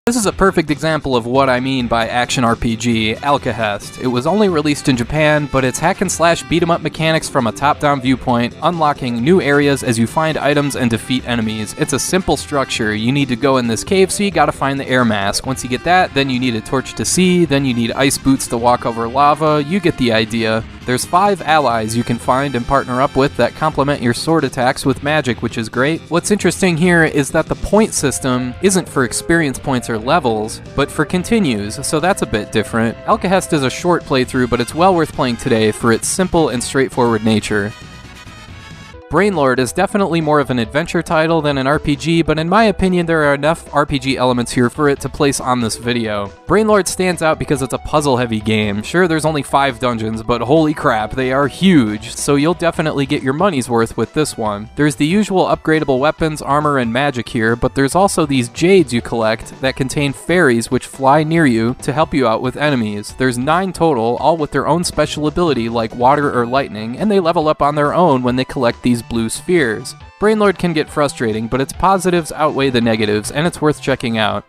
This is a perfect example of what I mean by action RPG, Alcahest. It was only released in Japan, but it's hack and slash beat 'em up mechanics from a top-down viewpoint, unlocking new areas as you find items and defeat enemies. It's a simple structure. You need to go in this cave, so you gotta find the air mask. Once you get that, then you need a torch to see, then you need ice boots to walk over lava. You get the idea. There's 5 allies you can find and partner up with that complement your sword attacks with magic, which is great. What's interesting here is that the point system isn't for experience points or levels, but for continues, so that's a bit different. Alcahest is a short playthrough, but it's well worth playing today for its simple and straightforward nature. Brainlord is definitely more of an adventure title than an RPG, but in my opinion there are enough RPG elements here for it to place on this video. Brainlord stands out because it's a puzzle-heavy game. Sure, there's only 5 dungeons, but holy crap, they are huge, so you'll definitely get your money's worth with this one. There's the usual upgradable weapons, armor, and magic here, but there's also these jades you collect that contain fairies which fly near you to help you out with enemies. There's 9 total, all with their own special ability like water or lightning, and they level up on their own when they collect these blue spheres. Brainlord can get frustrating, but its positives outweigh the negatives, and it's worth checking out.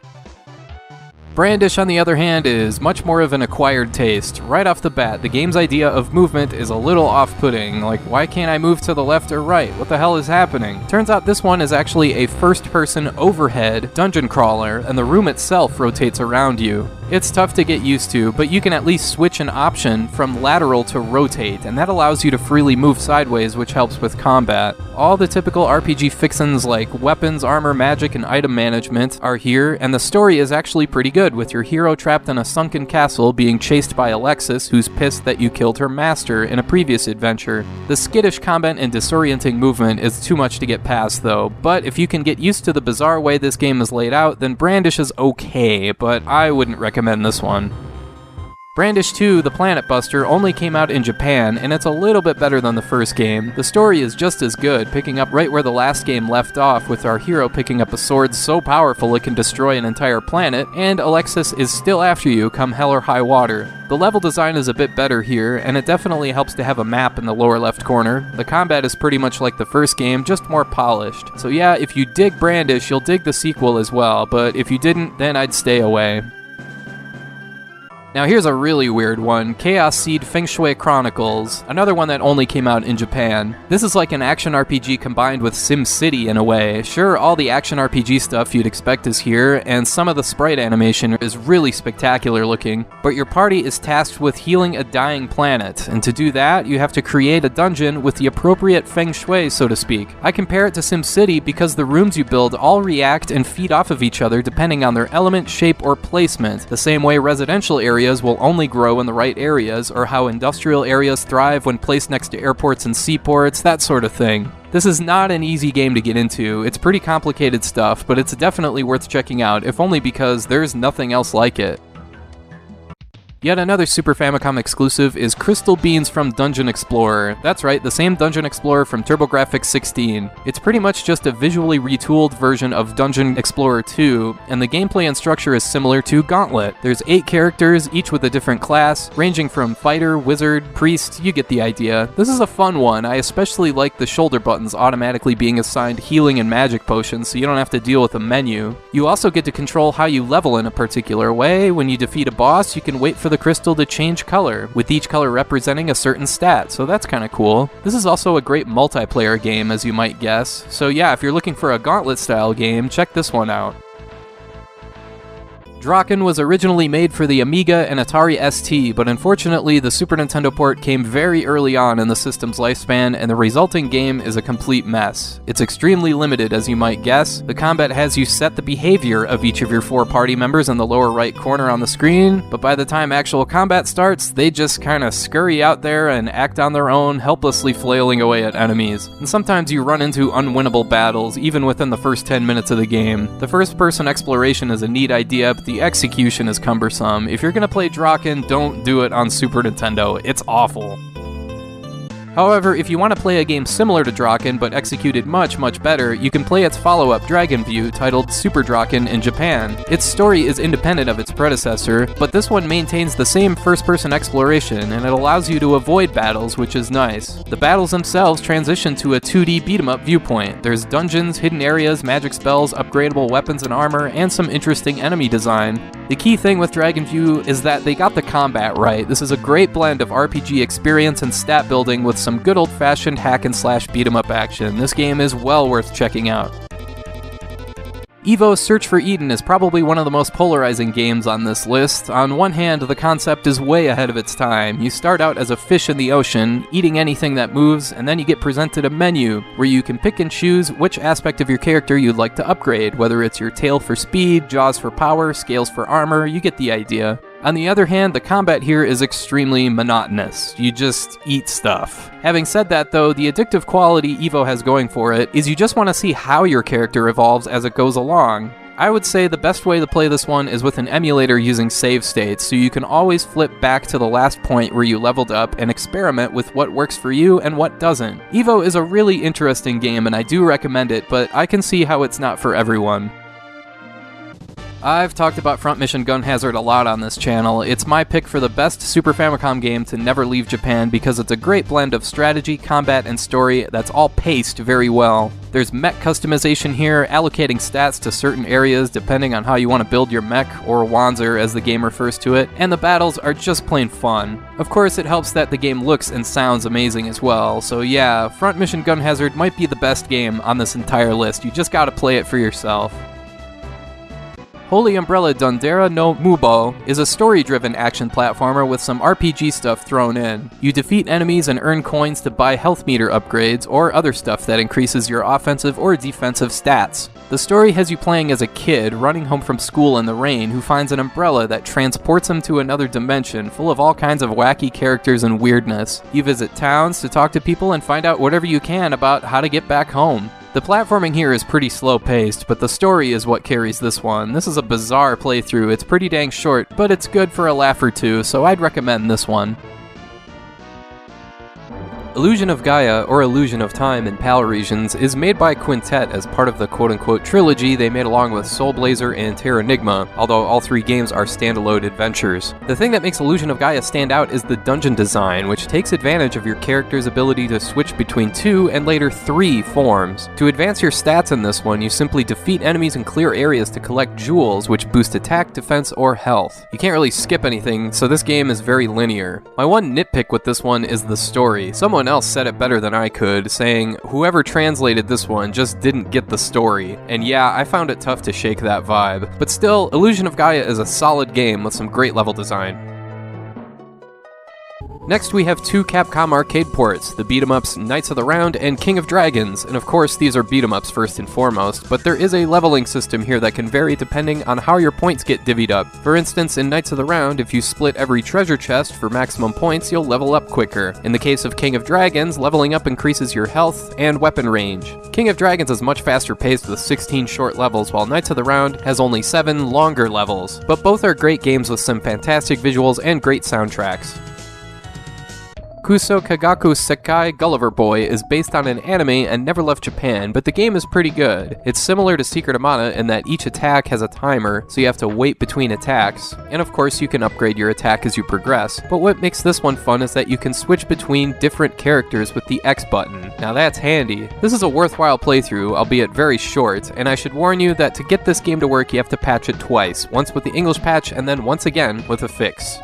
Brandish, on the other hand, is much more of an acquired taste. Right off the bat, the game's idea of movement is a little off-putting, like why can't I move to the left or right? What the hell is happening? Turns out this one is actually a first-person overhead dungeon crawler, and the room itself rotates around you. It's tough to get used to, but you can at least switch an option from lateral to rotate, and that allows you to freely move sideways, which helps with combat. All the typical RPG fixins like weapons, armor, magic, and item management are here, and the story is actually pretty good, with your hero trapped in a sunken castle being chased by Alexis, who's pissed that you killed her master in a previous adventure. The skittish combat and disorienting movement is too much to get past though, but if you can get used to the bizarre way this game is laid out, then Brandish is okay, but I wouldn't recommend this one. Brandish 2, The Planet Buster, only came out in Japan, and it's a little bit better than the first game. The story is just as good, picking up right where the last game left off, with our hero picking up a sword so powerful it can destroy an entire planet, and Alexis is still after you come hell or high water. The level design is a bit better here, and it definitely helps to have a map in the lower left corner. The combat is pretty much like the first game, just more polished. So yeah, if you dig Brandish, you'll dig the sequel as well, but if you didn't, then I'd stay away. Now here's a really weird one, Chaos Seed Feng Shui Chronicles, another one that only came out in Japan. This is like an action RPG combined with SimCity in a way. Sure, all the action RPG stuff you'd expect is here, and some of the sprite animation is really spectacular looking, but your party is tasked with healing a dying planet, and to do that, you have to create a dungeon with the appropriate Feng Shui, so to speak. I compare it to SimCity because the rooms you build all react and feed off of each other depending on their element, shape, or placement, the same way residential areas will only grow in the right areas, or how industrial areas thrive when placed next to airports and seaports, that sort of thing. This is not an easy game to get into. It's pretty complicated stuff, but it's definitely worth checking out, if only because there's nothing else like it. Yet another Super Famicom exclusive is Crystal Beans from Dungeon Explorer. That's right, the same Dungeon Explorer from TurboGrafx 16. It's pretty much just a visually retooled version of Dungeon Explorer 2, and the gameplay and structure is similar to Gauntlet. There's 8 characters, each with a different class, ranging from fighter, wizard, priest, you get the idea. This is a fun one. I especially like the shoulder buttons automatically being assigned healing and magic potions, so you don't have to deal with a menu. You also get to control how you level in a particular way. When you defeat a boss, you can wait for the crystal to change color, with each color representing a certain stat, so that's kinda cool. This is also a great multiplayer game, as you might guess, so yeah, if you're looking for a Gauntlet-style game, check this one out. Drakkhen was originally made for the Amiga and Atari ST, but unfortunately the Super Nintendo port came very early on in the system's lifespan, and the resulting game is a complete mess. It's extremely limited, as you might guess. The combat has you set the behavior of each of your 4 party members in the lower right corner on the screen, but by the time actual combat starts, they just kinda scurry out there and act on their own, helplessly flailing away at enemies. And sometimes you run into unwinnable battles, even within the first 10 minutes of the game. The first-person exploration is a neat idea, but the execution is cumbersome. If you're gonna play Drakkhen, don't do it on Super Nintendo. It's awful. However, if you want to play a game similar to Drakkhen but executed much better, you can play its follow-up Dragon View titled Super Drakkhen in Japan. Its story is independent of its predecessor, but this one maintains the same first-person exploration, and it allows you to avoid battles, which is nice. The battles themselves transition to a 2D beat-em-up viewpoint. There's dungeons, hidden areas, magic spells, upgradable weapons and armor, and some interesting enemy design. The key thing with Dragon View is that they got the combat right. This is a great blend of RPG experience and stat building with some good old-fashioned hack-and-slash beat-em-up action. This game is well worth checking out. Evo's Search for Eden is probably one of the most polarizing games on this list. On one hand, the concept is way ahead of its time. You start out as a fish in the ocean, eating anything that moves, and then you get presented a menu where you can pick and choose which aspect of your character you'd like to upgrade, whether it's your tail for speed, jaws for power, scales for armor, you get the idea. On the other hand, the combat here is extremely monotonous. You just eat stuff. Having said that though, the addictive quality Evo has going for it is you just want to see how your character evolves as it goes along. I would say the best way to play this one is with an emulator using save states, so you can always flip back to the last point where you leveled up and experiment with what works for you and what doesn't. Evo is a really interesting game and I do recommend it, but I can see how it's not for everyone. I've talked about Front Mission Gun Hazard a lot on this channel. It's my pick for the best Super Famicom game to never leave Japan because it's a great blend of strategy, combat, and story that's all paced very well. There's mech customization here, allocating stats to certain areas depending on how you want to build your mech, or Wanzer as the game refers to it, and the battles are just plain fun. Of course, it helps that the game looks and sounds amazing as well, so yeah, Front Mission Gun Hazard might be the best game on this entire list. You just gotta play it for yourself. Holy Umbrella Dondera no Mubou is a story-driven action platformer with some RPG stuff thrown in. You defeat enemies and earn coins to buy health meter upgrades or other stuff that increases your offensive or defensive stats. The story has you playing as a kid running home from school in the rain who finds an umbrella that transports him to another dimension full of all kinds of wacky characters and weirdness. You visit towns to talk to people and find out whatever you can about how to get back home. The platforming here is pretty slow-paced, but the story is what carries this one. This is a bizarre playthrough. It's pretty dang short, but it's good for a laugh or two, so I'd recommend this one. Illusion of Gaia, or Illusion of Time in PAL regions, is made by Quintet as part of the quote-unquote trilogy they made along with Soul Blazer and Terranigma, although all three games are standalone adventures. The thing that makes Illusion of Gaia stand out is the dungeon design, which takes advantage of your character's ability to switch between 2 and later 3 forms. To advance your stats in this one, you simply defeat enemies and clear areas to collect jewels, which boost attack, defense, or health. You can't really skip anything, so this game is very linear. My one nitpick with this one is the story. Someone else said it better than I could, saying, whoever translated this one just didn't get the story. And yeah, I found it tough to shake that vibe. But still, Illusion of Gaia is a solid game with some great level design. Next we have 2 Capcom arcade ports, the beat-em-ups Knights of the Round and King of Dragons, and of course these are beat-em-ups first and foremost, but there is a leveling system here that can vary depending on how your points get divvied up. For instance, in Knights of the Round, if you split every treasure chest for maximum points, you'll level up quicker. In the case of King of Dragons, leveling up increases your health and weapon range. King of Dragons is much faster paced with 16 short levels, while Knights of the Round has only 7 longer levels. But both are great games with some fantastic visuals and great soundtracks. Kuusou Kagaku Sekai Gulliver Boy is based on an anime and never left Japan, but the game is pretty good. It's similar to Secret of Mana in that each attack has a timer, so you have to wait between attacks, and of course you can upgrade your attack as you progress, but what makes this one fun is that you can switch between different characters with the X button. Now that's handy. This is a worthwhile playthrough, albeit very short, and I should warn you that to get this game to work you have to patch it twice, once with the English patch and then once again with a fix.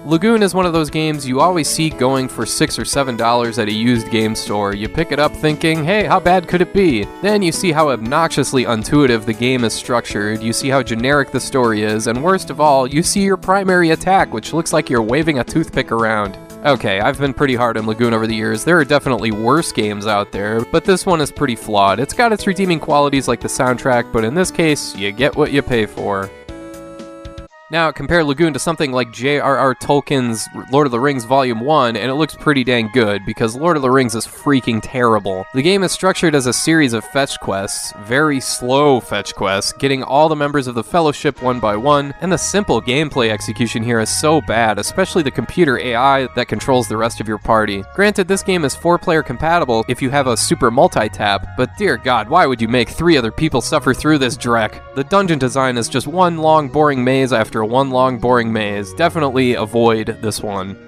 Lagoon is one of those games you always see going for $6 or $7 at a used game store. You pick it up thinking, hey, how bad could it be? Then you see how obnoxiously intuitive the game is structured, you see how generic the story is, and worst of all, you see your primary attack, which looks like you're waving a toothpick around. Okay, I've been pretty hard on Lagoon over the years. There are definitely worse games out there, but this one is pretty flawed. It's got its redeeming qualities like the soundtrack, but in this case, you get what you pay for. Now, compare Lagoon to something like J.R.R. Tolkien's Lord of the Rings Volume 1, and it looks pretty dang good, because Lord of the Rings is freaking terrible. The game is structured as a series of fetch quests, very slow fetch quests, getting all the members of the Fellowship one by one, and the simple gameplay execution here is so bad, especially the computer AI that controls the rest of your party. Granted, this game is 4-player compatible if you have a super multi-tap, but dear god, why would you make 3 other people suffer through this dreck? The dungeon design is just one long boring maze after one long boring maze. Definitely avoid this one.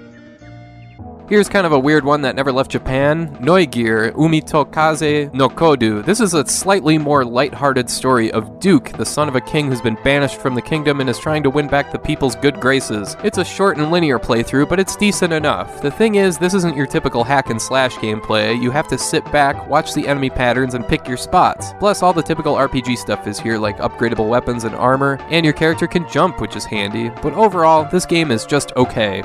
Here's kind of a weird one that never left Japan. Neugier, Umi to Kaze no Kodou. This is a slightly more lighthearted story of Duke, the son of a king who's been banished from the kingdom and is trying to win back the people's good graces. It's a short and linear playthrough, but it's decent enough. The thing is, this isn't your typical hack and slash gameplay. You have to sit back, watch the enemy patterns, and pick your spots. Plus, all the typical RPG stuff is here, like upgradable weapons and armor, and your character can jump, which is handy. But overall, this game is just okay.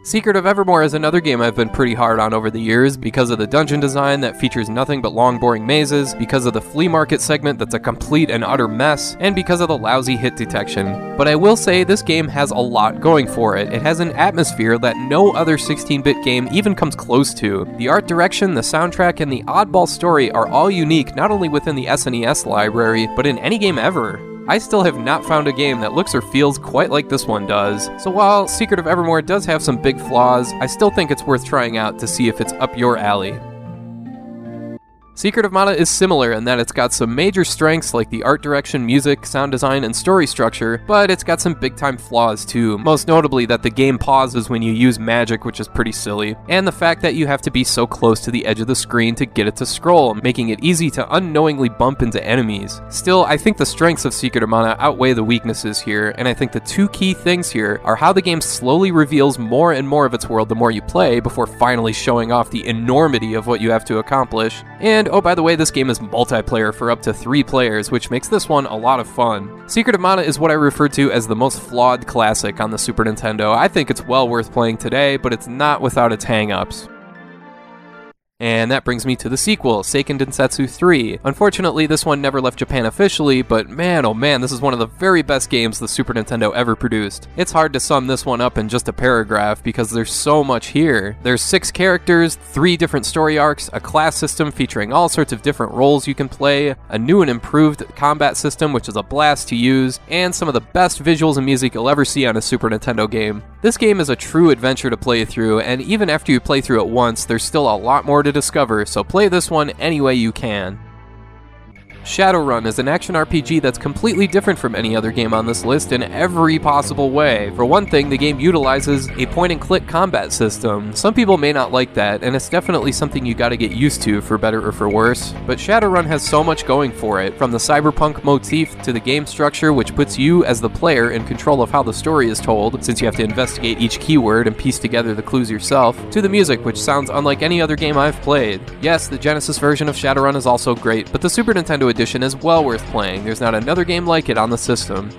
Secret of Evermore is another game I've been pretty hard on over the years because of the dungeon design that features nothing but long boring mazes, because of the flea market segment that's a complete and utter mess, and because of the lousy hit detection. But I will say this game has a lot going for it. It has an atmosphere that no other 16-bit game even comes close to. The art direction, the soundtrack, and the oddball story are all unique not only within the SNES library, but in any game ever. I still have not found a game that looks or feels quite like this one does. So while Secret of Evermore does have some big flaws, I still think it's worth trying out to see if it's up your alley. Secret of Mana is similar in that it's got some major strengths like the art direction, music, sound design, and story structure, but it's got some big-time flaws too, most notably that the game pauses when you use magic, which is pretty silly, and the fact that you have to be so close to the edge of the screen to get it to scroll, making it easy to unknowingly bump into enemies. Still, I think the strengths of Secret of Mana outweigh the weaknesses here, and I think the two key things here are how the game slowly reveals more and more of its world the more you play, before finally showing off the enormity of what you have to accomplish, and oh, by the way, this game is multiplayer for up to 3 players, which makes this one a lot of fun. Secret of Mana is what I refer to as the most flawed classic on the Super Nintendo. I think it's well worth playing today, but it's not without its hang-ups. And that brings me to the sequel, Seiken Densetsu 3. Unfortunately, this one never left Japan officially, but man oh man, this is one of the very best games the Super Nintendo ever produced. It's hard to sum this one up in just a paragraph because there's so much here. There's 6 characters, 3 different story arcs, a class system featuring all sorts of different roles you can play, a new and improved combat system which is a blast to use, and some of the best visuals and music you'll ever see on a Super Nintendo game. This game is a true adventure to play through, and even after you play through it once, there's still a lot more to discover, so play this one any way you can. Shadowrun is an action RPG that's completely different from any other game on this list in every possible way. For one thing, the game utilizes a point-and-click combat system. Some people may not like that, and it's definitely something you gotta get used to, for better or for worse. But Shadowrun has so much going for it, from the cyberpunk motif to the game structure, which puts you as the player in control of how the story is told, since you have to investigate each keyword and piece together the clues yourself, to the music, which sounds unlike any other game I've played. Yes, the Genesis version of Shadowrun is also great, but the Super Nintendo edition is well worth playing. There's not another game like it on the system.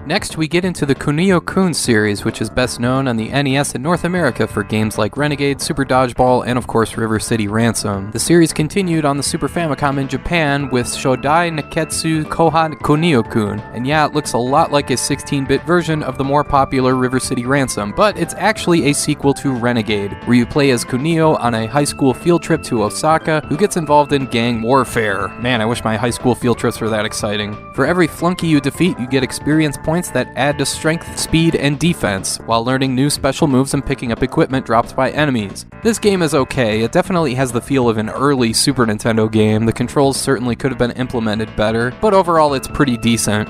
Next, we get into the Kunio-Kun series, which is best known on the NES in North America for games like Renegade, Super Dodgeball, and of course River City Ransom. The series continued on the Super Famicom in Japan with Shodai, Nekketsu, Kouha, Kunio-Kun, and yeah, it looks a lot like a 16-bit version of the more popular River City Ransom, but it's actually a sequel to Renegade, where you play as Kunio on a high school field trip to Osaka, who gets involved in gang warfare. Man, I wish my high school field trips were that exciting. For every flunky you defeat, you get experience points that add to strength, speed, and defense, while learning new special moves and picking up equipment dropped by enemies. This game is okay. It definitely has the feel of an early Super Nintendo game. The controls certainly could have been implemented better, but overall it's pretty decent.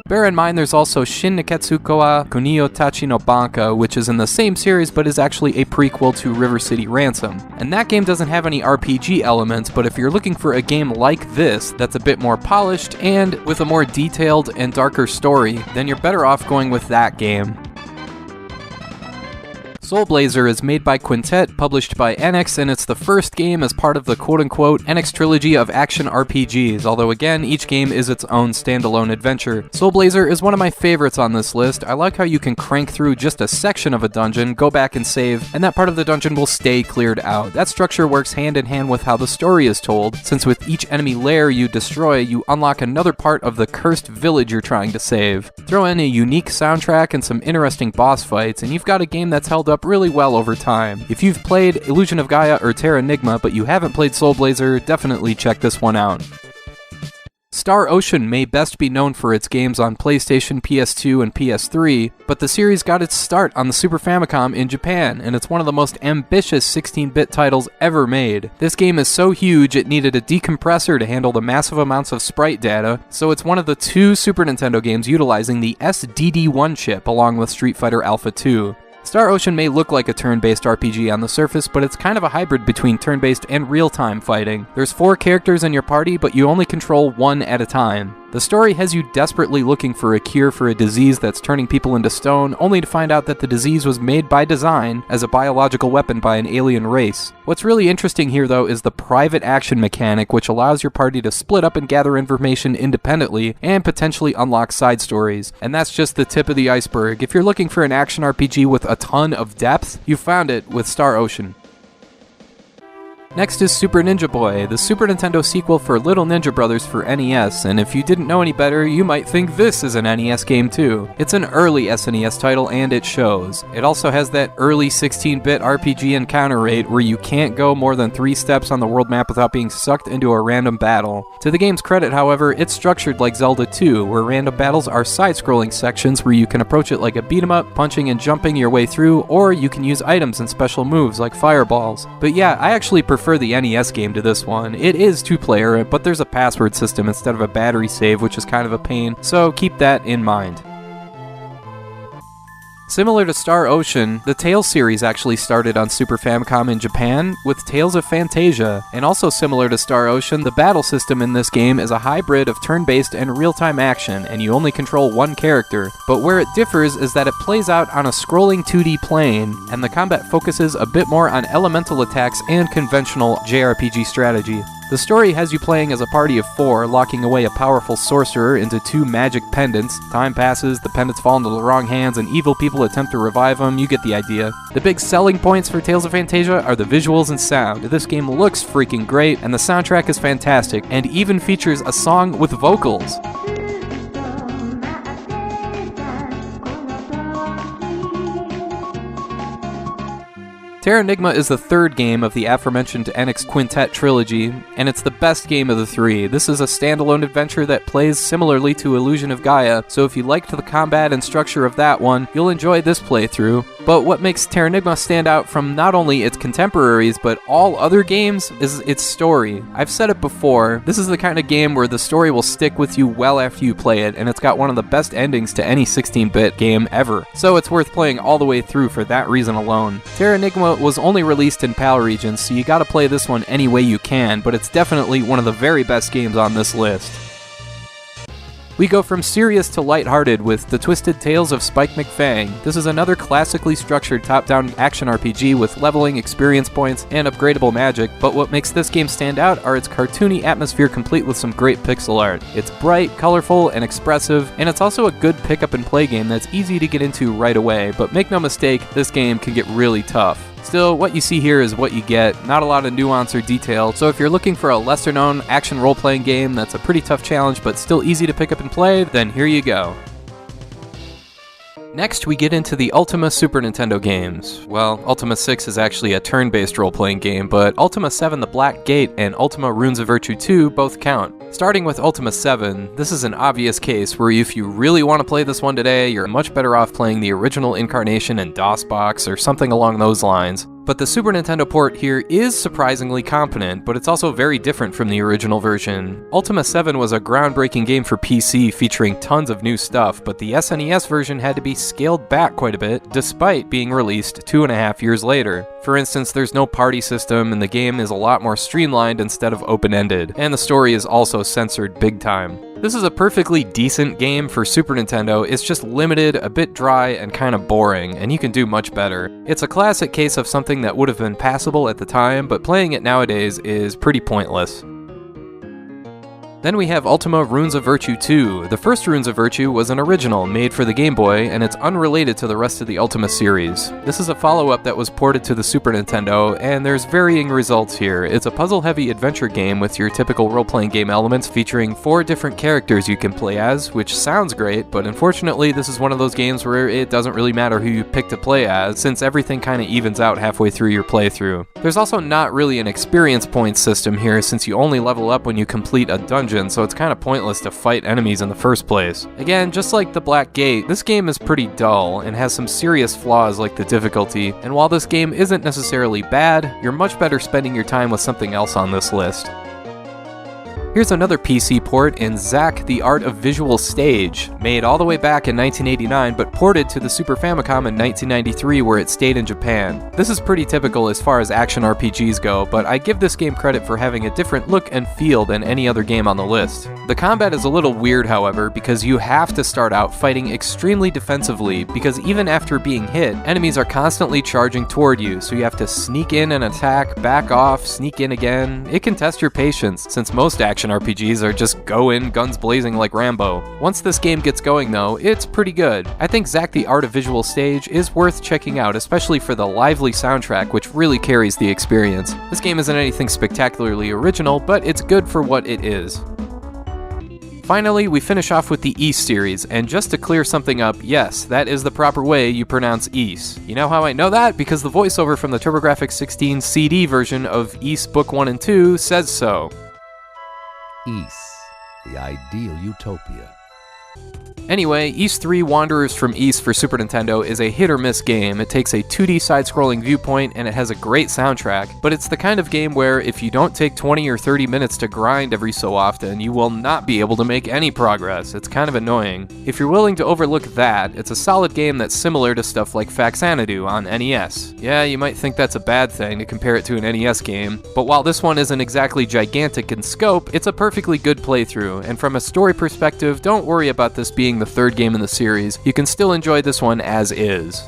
Bear in mind there's also Shin Nekketsu Koa Kunio Tachi no Banka, which is in the same series but is actually a prequel to River City Ransom. And that game doesn't have any RPG elements, but if you're looking for a game like this that's a bit more polished and with a more detailed and darker story, then you're better off going with that game. Soul Blazer is made by Quintet, published by NX, and it's the first game as part of the quote-unquote NX trilogy of action RPGs, although again, each game is its own standalone adventure. Soul Blazer is one of my favorites on this list. I like how you can crank through just a section of a dungeon, go back and save, and that part of the dungeon will stay cleared out. That structure works hand in hand with how the story is told, since with each enemy lair you destroy, you unlock another part of the cursed village you're trying to save. Throw in a unique soundtrack and some interesting boss fights, and you've got a game that's held up really well over time. If you've played Illusion of Gaia or Terranigma, but you haven't played Soul Blazer, definitely check this one out. Star Ocean may best be known for its games on PlayStation, PS2, and PS3, but the series got its start on the Super Famicom in Japan, and it's one of the most ambitious 16-bit titles ever made. This game is so huge it needed a decompressor to handle the massive amounts of sprite data, so it's one of the 2 Super Nintendo games utilizing the SDD1 chip along with Street Fighter Alpha 2. Star Ocean may look like a turn-based RPG on the surface, but it's kind of a hybrid between turn-based and real-time fighting. There's 4 characters in your party, but you only control 1 at a time. The story has you desperately looking for a cure for a disease that's turning people into stone, only to find out that the disease was made by design as a biological weapon by an alien race. What's really interesting here, though, is the private action mechanic, which allows your party to split up and gather information independently and potentially unlock side stories. And that's just the tip of the iceberg. If you're looking for an action RPG with a ton of depth, you found it with Star Ocean. Next is Super Ninja Boy, the Super Nintendo sequel for Little Ninja Brothers for NES, and if you didn't know any better, you might think this is an NES game too. It's an early SNES title and it shows. It also has that early 16-bit RPG encounter rate where you can't go more than 3 steps on the world map without being sucked into a random battle. To the game's credit, however, it's structured like Zelda 2, where random battles are side-scrolling sections where you can approach it like a beat-em-up, punching and jumping your way through, or you can use items and special moves like fireballs. But yeah, I actually prefer the NES game to this one. It is 2-player, but there's a password system instead of a battery save, which is kind of a pain, so keep that in mind. Similar to Star Ocean, the Tales series actually started on Super Famicom in Japan with Tales of Phantasia, and also similar to Star Ocean, the battle system in this game is a hybrid of turn-based and real-time action, and you only control 1 character, but where it differs is that it plays out on a scrolling 2D plane, and the combat focuses a bit more on elemental attacks and conventional JRPG strategy. The story has you playing as a party of 4, locking away a powerful sorcerer into 2 magic pendants. Time passes, the pendants fall into the wrong hands, and evil people attempt to revive them. You get the idea. The big selling points for Tales of Phantasia are the visuals and sound. This game looks freaking great, and the soundtrack is fantastic, and even features a song with vocals. Terranigma is the 3rd game of the aforementioned NX Quintet trilogy, and it's the best game of the 3. This is a standalone adventure that plays similarly to Illusion of Gaia, so if you liked the combat and structure of that one, you'll enjoy this playthrough. But what makes Terranigma stand out from not only its contemporaries, but all other games, is its story. I've said it before, this is the kind of game where the story will stick with you well after you play it, and it's got one of the best endings to any 16-bit game ever. So it's worth playing all the way through for that reason alone. Terranigma was only released in PAL regions, so you gotta play this one any way you can, but it's definitely one of the very best games on this list. We go from serious to lighthearted with The Twisted Tales of Spike McFang. This is another classically structured top-down action RPG with leveling, experience points, and upgradable magic, but what makes this game stand out are its cartoony atmosphere complete with some great pixel art. It's bright, colorful, and expressive, and it's also a good pick-up-and-play game that's easy to get into right away, but make no mistake, this game can get really tough. Still, what you see here is what you get, not a lot of nuance or detail, so if you're looking for a lesser-known action role-playing game that's a pretty tough challenge but still easy to pick up and play, then here you go. Next, we get into the Ultima Super Nintendo games. Well, Ultima 6 is actually a turn-based role-playing game, but Ultima 7 The Black Gate and Ultima Runes of Virtue 2 both count. Starting with Ultima 7, this is an obvious case where if you really want to play this one today, you're much better off playing the original incarnation in DOSBox or something along those lines. But the Super Nintendo port here is surprisingly competent, but it's also very different from the original version. Ultima 7 was a groundbreaking game for PC featuring tons of new stuff, but the SNES version had to be scaled back quite a bit, despite being released 2.5 years later. For instance, there's no party system, and the game is a lot more streamlined instead of open-ended, and the story is also censored big time. This is a perfectly decent game for Super Nintendo. It's just limited, a bit dry, and kind of boring, and you can do much better. It's a classic case of something that would have been passable at the time, but playing it nowadays is pretty pointless. Then we have Ultima Runes of Virtue 2. The first Runes of Virtue was an original made for the Game Boy, and it's unrelated to the rest of the Ultima series. This is a follow-up that was ported to the Super Nintendo, and there's varying results here. It's a puzzle-heavy adventure game with your typical role-playing game elements featuring 4 different characters you can play as, which sounds great, but unfortunately this is one of those games where it doesn't really matter who you pick to play as, since everything kind of evens out halfway through your playthrough. There's also not really an experience points system here, since you only level up when you complete a dungeon, so it's kind of pointless to fight enemies in the first place. Again, just like the Black Gate, this game is pretty dull and has some serious flaws like the difficulty, and while this game isn't necessarily bad, you're much better spending your time with something else on this list. Here's another PC port in Zack: The Art of Visual Stage, made all the way back in 1989 but ported to the Super Famicom in 1993 where it stayed in Japan. This is pretty typical as far as action RPGs go, but I give this game credit for having a different look and feel than any other game on the list. The combat is a little weird, however, because you have to start out fighting extremely defensively, because even after being hit, enemies are constantly charging toward you, so you have to sneak in and attack, back off, sneak in again. It can test your patience, since most action RPGs are just go in guns blazing like Rambo. Once this game gets going though, it's pretty good. I think Zack: The Art of Visual Stage is worth checking out, especially for the lively soundtrack which really carries the experience. This game isn't anything spectacularly original, but it's good for what it is. Finally, we finish off with the Ys series, and just to clear something up, yes, that is the proper way you pronounce Ys. You know how I know that? Because the voiceover from the TurboGrafx-16 CD version of Ys Book 1 and 2 says so. Ys, the ideal utopia. Anyway, Ys 3 Wanderers from Ys for Super Nintendo is a hit-or-miss game. It takes a 2D side-scrolling viewpoint and it has a great soundtrack, but it's the kind of game where if you don't take 20 or 30 minutes to grind every so often, you will not be able to make any progress. It's kind of annoying. If you're willing to overlook that, it's a solid game that's similar to stuff like Faxanadu on NES. Yeah, you might think that's a bad thing to compare it to an NES game, but while this one isn't exactly gigantic in scope, it's a perfectly good playthrough, and from a story perspective, don't worry about this being the third game in the series. You can still enjoy this one as is.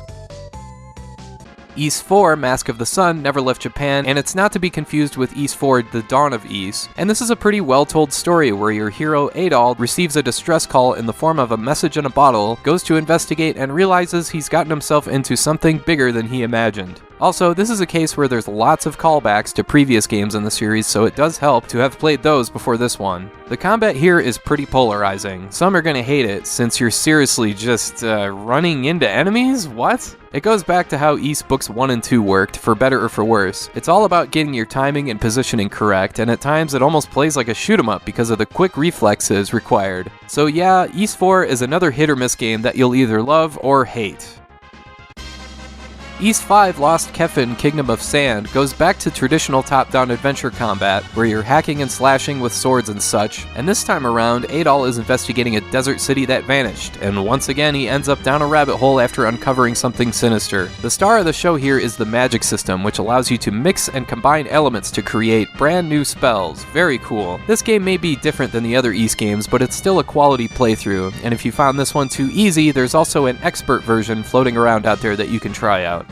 Ys 4, Mask of the Sun, never left Japan, and it's not to be confused with Ys 4, The Dawn of Ys. And this is a pretty well-told story where your hero, Adol, receives a distress call in the form of a message in a bottle, goes to investigate, and realizes he's gotten himself into something bigger than he imagined. Also, this is a case where there's lots of callbacks to previous games in the series, so it does help to have played those before this one. The combat here is pretty polarizing. Some are gonna hate it, since you're seriously just, running into enemies? What? It goes back to how Ys Books 1 and 2 worked, for better or for worse. It's all about getting your timing and positioning correct, and at times it almost plays like a shoot-'em-up because of the quick reflexes required. So yeah, Ys 4 is another hit-or-miss game that you'll either love or hate. Ys 5 Lost Kefin Kingdom of Sand goes back to traditional top-down adventure combat, where you're hacking and slashing with swords and such, and this time around, Adol is investigating a desert city that vanished, and once again he ends up down a rabbit hole after uncovering something sinister. The star of the show here is the magic system, which allows you to mix and combine elements to create brand new spells. Very cool. This game may be different than the other Ys games, but it's still a quality playthrough, and if you found this one too easy, there's also an expert version floating around out there that you can try out.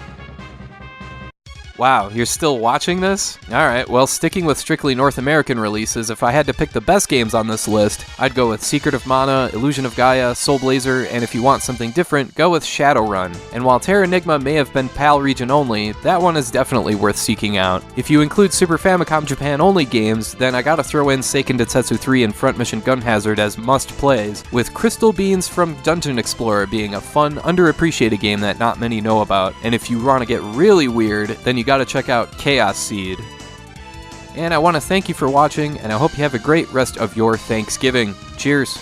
Wow, you're still watching this? Alright, well, sticking with strictly North American releases, if I had to pick the best games on this list, I'd go with Secret of Mana, Illusion of Gaia, Soul Blazer, and if you want something different, go with Shadowrun. And while Terranigma may have been PAL region only, that one is definitely worth seeking out. If you include Super Famicom Japan only games, then I gotta throw in Seiken Densetsu 3 and Front Mission Gun Hazard as must-plays, with Crystal Beans from Dungeon Explorer being a fun, underappreciated game that not many know about. And if you want to get really weird, then you gotta check out Chaos Seed. And I want to thank you for watching, and I hope you have a great rest of your Thanksgiving. Cheers!